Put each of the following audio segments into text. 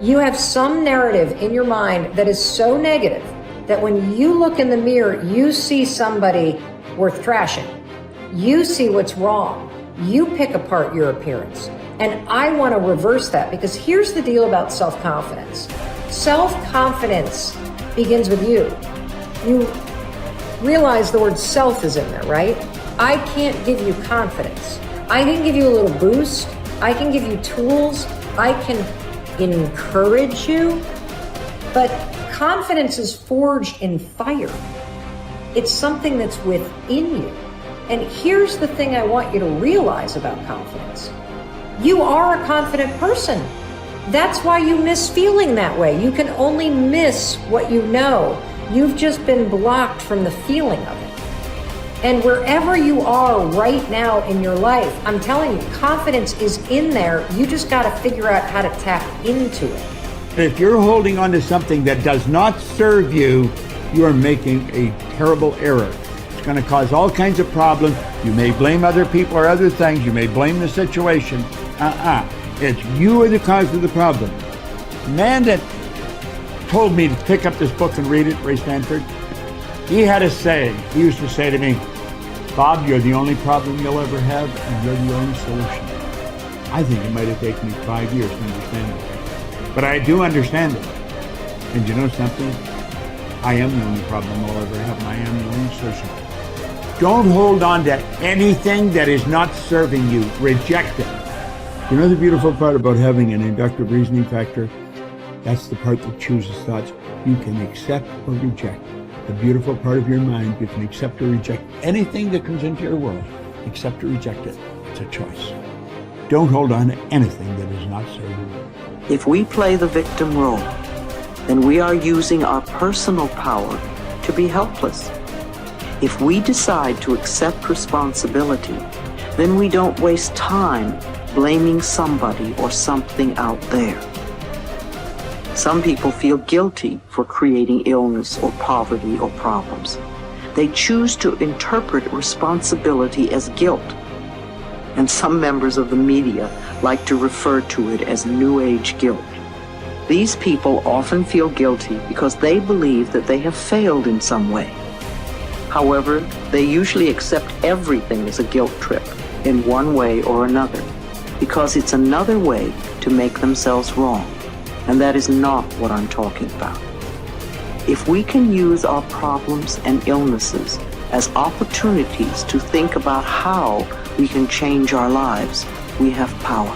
You have some narrative in your mind that is so negative that when you look in the mirror, you see somebody worth trashing. You see what's wrong. You pick apart your appearance. And I want to reverse that, because here's the deal about self-confidence. Self-confidence begins with you. You realize the word self is in there, right? I can't give you confidence. I can give you a little boost. I can give you tools. I can encourage you. But confidence is forged in fire. It's something that's within you. And here's the thing I want you to realize about confidence. You are a confident person. That's why you miss feeling that way. You can only miss what you know. You've just been blocked from the feeling of it. And wherever you are right now in your life, I'm telling you, confidence is in there. You just got to figure out how to tap into it. If you're holding on to something that does not serve you, you are making a terrible error. It's going to cause all kinds of problems. You may blame other people or other things. You may blame the situation. It's you are the cause of the problem. The man that told me to pick up this book and read it, Ray Stanford, he had a saying. He used to say to me, Bob, you're the only problem you'll ever have, and you're the only solution. I think it might have taken me 5 years to understand it. But I do understand it. And you know something? I am the only problem I'll ever have, and I am the only solution. Don't hold on to anything that is not serving you. Reject it. You know the beautiful part about having an inductive reasoning factor? That's the part that chooses thoughts. You can accept or reject. The beautiful part of your mind, you can accept or reject anything that comes into your world. Accept or reject it. It's a choice. Don't hold on to anything that is not serving you. If we play the victim role, then we are using our personal power to be helpless. If we decide to accept responsibility, then we don't waste time blaming somebody or something out there. Some people feel guilty for creating illness or poverty or problems. They choose to interpret responsibility as guilt. And some members of the media like to refer to it as New Age guilt. These people often feel guilty because they believe that they have failed in some way. However, they usually accept everything as a guilt trip in one way or another, because it's another way to make themselves wrong. And that is not what I'm talking about. If we can use our problems and illnesses as opportunities to think about how we can change our lives, we have power.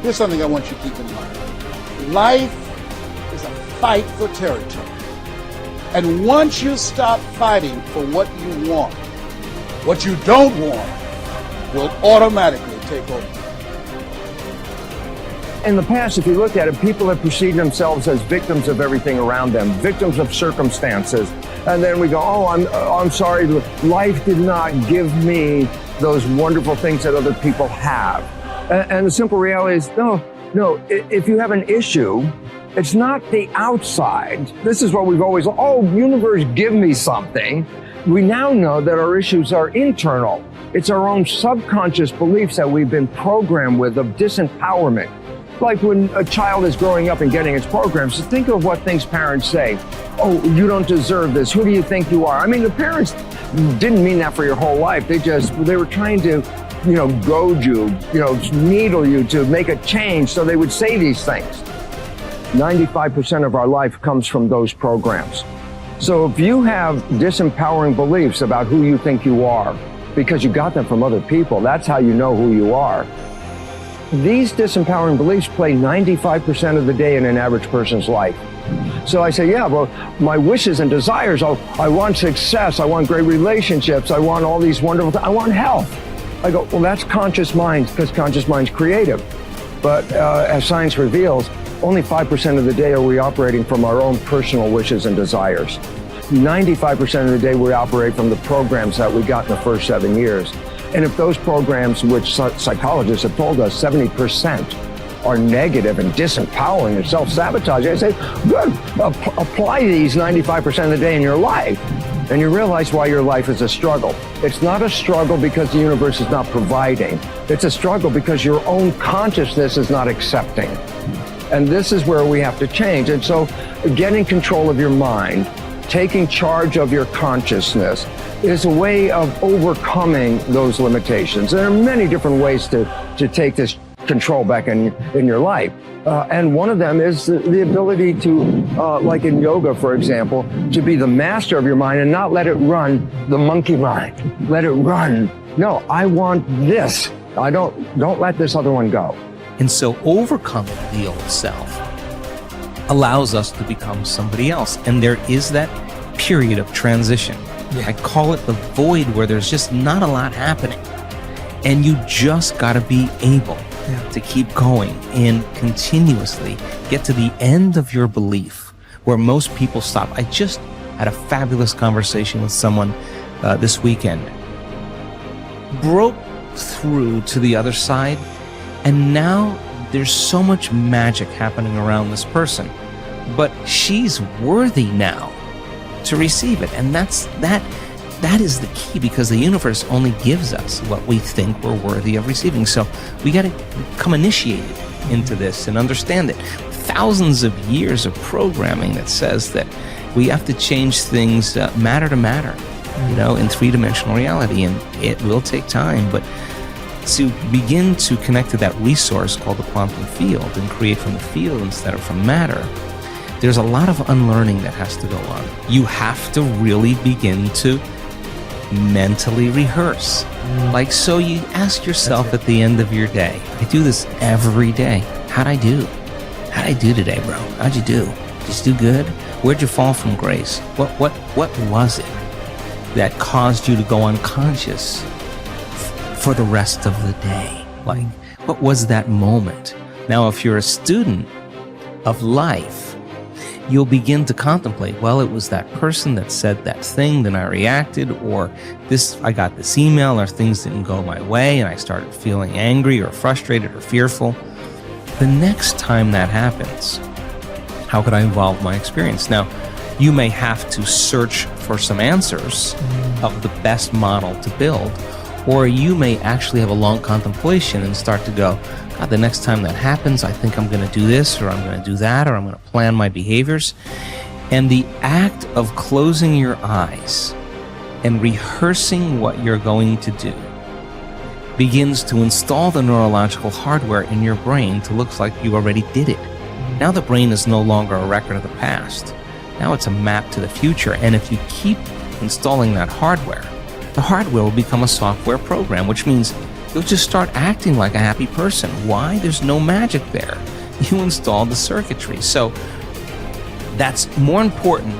Here's something I want you to keep in mind. Life is a fight for territory. And once you stop fighting for what you want, what you don't want will automatically take over. In the past, if you look at it, people have perceived themselves as victims of everything around them, victims of circumstances. And then we go, I'm sorry, life did not give me those wonderful things that other people have. And the simple reality is, no, if you have an issue, it's not the outside. This is what we've always, universe, give me something. We now know that our issues are internal. It's our own subconscious beliefs that we've been programmed with of disempowerment. Like when a child is growing up and getting its programs, so think of what things parents say. Oh, you don't deserve this. Who do you think you are? I mean, the parents didn't mean that for your whole life. They were trying to, goad you, needle you to make a change, so they would say these things. 95% of our life comes from those programs. So if you have disempowering beliefs about who you think you are, because you got them from other people, that's how you know who you are. These disempowering beliefs play 95% of the day in an average person's life. So I say, my wishes and desires, I want success, I want great relationships, I want all these wonderful things, I want health. I go, that's conscious mind, because conscious mind's creative. But as science reveals, only 5% of the day are we operating from our own personal wishes and desires. 95% of the day we operate from the programs that we got in the first 7 years. And if those programs, which psychologists have told us 70% are negative and disempowering and self-sabotaging, I say, good, apply these 95% of the day in your life, and you realize why your life is a struggle. It's not a struggle because the universe is not providing. It's a struggle because your own consciousness is not accepting. And this is where we have to change. And so getting control of your mind, taking charge of your consciousness is a way of overcoming those limitations. There are many different ways to take this control back in your life. And one of them is the ability to, like in yoga, for example, to be the master of your mind and not let it run the monkey mind. Let it run. No, I want this. Don't let this other one go. And so overcoming the old self allows us to become somebody else. And there is that period of transition. Yeah. I call it the void, where there's just not a lot happening. And you just got to be able to keep going and continuously get to the end of your belief, where most people stop. I just had a fabulous conversation with someone this weekend. Broke through to the other side, and now there's so much magic happening around this person, but she's worthy now to receive it. And that is the key, because the universe only gives us what we think we're worthy of receiving. So we got to become initiated into this and understand it. Thousands of years of programming that says that we have to change things matter to matter, in three-dimensional reality, and it will take time. But to begin to connect to that resource called the quantum field and create from the field instead of from matter, there's a lot of unlearning that has to go on. You have to really begin to mentally rehearse. Like, so you ask yourself at the end of your day, I do this every day. How'd I do? How'd I do today, bro? How'd you do? Did you do good? Where'd you fall from grace? What was it that caused you to go unconscious for the rest of the day? Like, what was that moment? Now, if you're a student of life, you'll begin to contemplate, well, it was that person that said that thing, then I reacted, or I got this email, or things didn't go my way, and I started feeling angry or frustrated or fearful. The next time that happens, how could I evolve my experience? Now, you may have to search for some answers of the best model to build, or you may actually have a long contemplation and start to go, God, the next time that happens, I think I'm going to do this, or I'm going to do that, or I'm going to plan my behaviors. And the act of closing your eyes and rehearsing what you're going to do begins to install the neurological hardware in your brain to look like you already did it. Now the brain is no longer a record of the past. Now it's a map to the future. And if you keep installing that hardware, the hardware will become a software program, which means you'll just start acting like a happy person. Why? There's no magic there. You installed the circuitry. So that's more important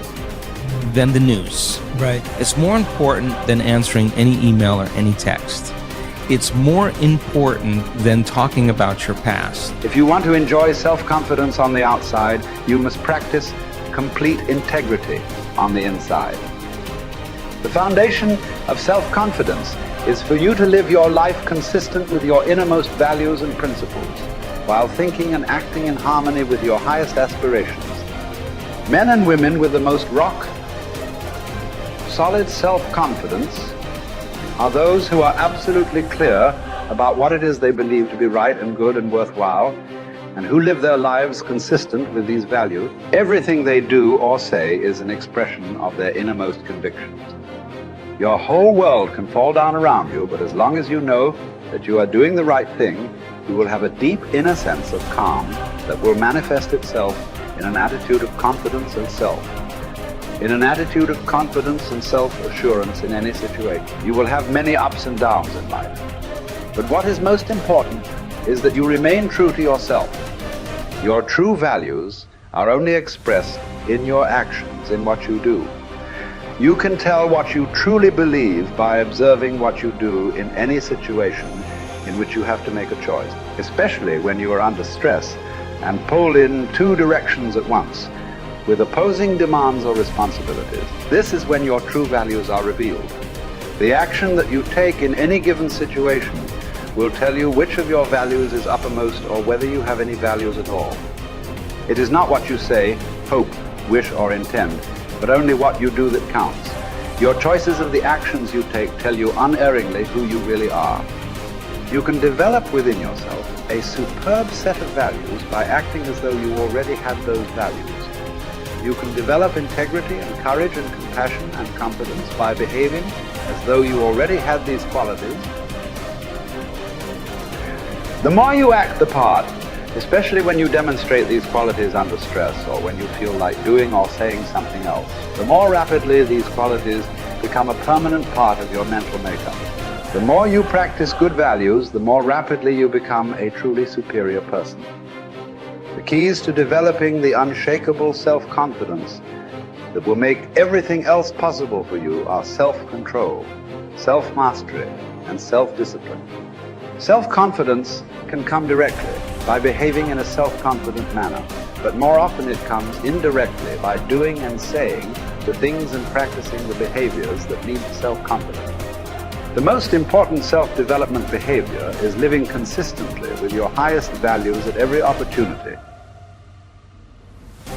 than the news. Right. It's more important than answering any email or any text. It's more important than talking about your past. If you want to enjoy self-confidence on the outside, you must practice complete integrity on the inside. The foundation of self-confidence is for you to live your life consistent with your innermost values and principles, while thinking and acting in harmony with your highest aspirations. Men and women with the most solid self-confidence are those who are absolutely clear about what it is they believe to be right and good and worthwhile, and who live their lives consistent with these values. Everything they do or say is an expression of their innermost convictions. Your whole world can fall down around you, but as long as you know that you are doing the right thing, you will have a deep inner sense of calm that will manifest itself in an attitude of confidence and self. In an attitude of confidence and self-assurance in any situation. You will have many ups and downs in life. But what is most important is that you remain true to yourself. Your true values are only expressed in your actions, in what you do. You can tell what you truly believe by observing what you do in any situation in which you have to make a choice, especially when you are under stress and pulled in two directions at once, with opposing demands or responsibilities. This is when your true values are revealed. The action that you take in any given situation will tell you which of your values is uppermost or whether you have any values at all. It is not what you say, hope, wish, or intend, but only what you do that counts. Your choices and the actions you take tell you unerringly who you really are. You can develop within yourself a superb set of values by acting as though you already had those values. You can develop integrity and courage and compassion and confidence by behaving as though you already had these qualities. The more you act the part, especially when you demonstrate these qualities under stress or when you feel like doing or saying something else, the more rapidly these qualities become a permanent part of your mental makeup. The more you practice good values, the more rapidly you become a truly superior person. The keys to developing the unshakable self-confidence that will make everything else possible for you are self-control, self-mastery, and self-discipline. Self-confidence can come directly by behaving in a self-confident manner, but more often it comes indirectly by doing and saying the things and practicing the behaviors that lead to self-confidence. The most important self-development behavior is living consistently with your highest values at every opportunity